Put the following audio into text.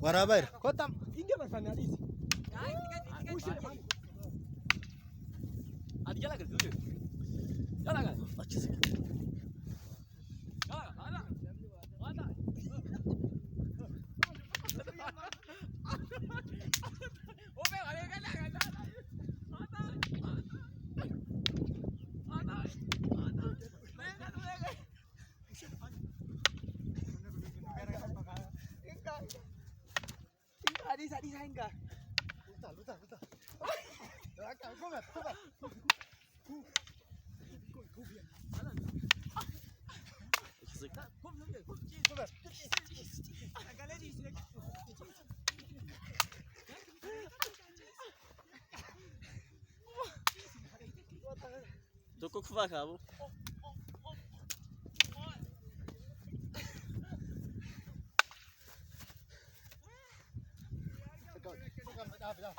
Warabair. Kota ingia mafanya hizi. Hadi gel gel dur. Gel gel. Açız. Gel gel. Hadi. Hadi. O be hadi gel gel. Đi ra anh cả. Luta. Come. Tô com o cabo. Go.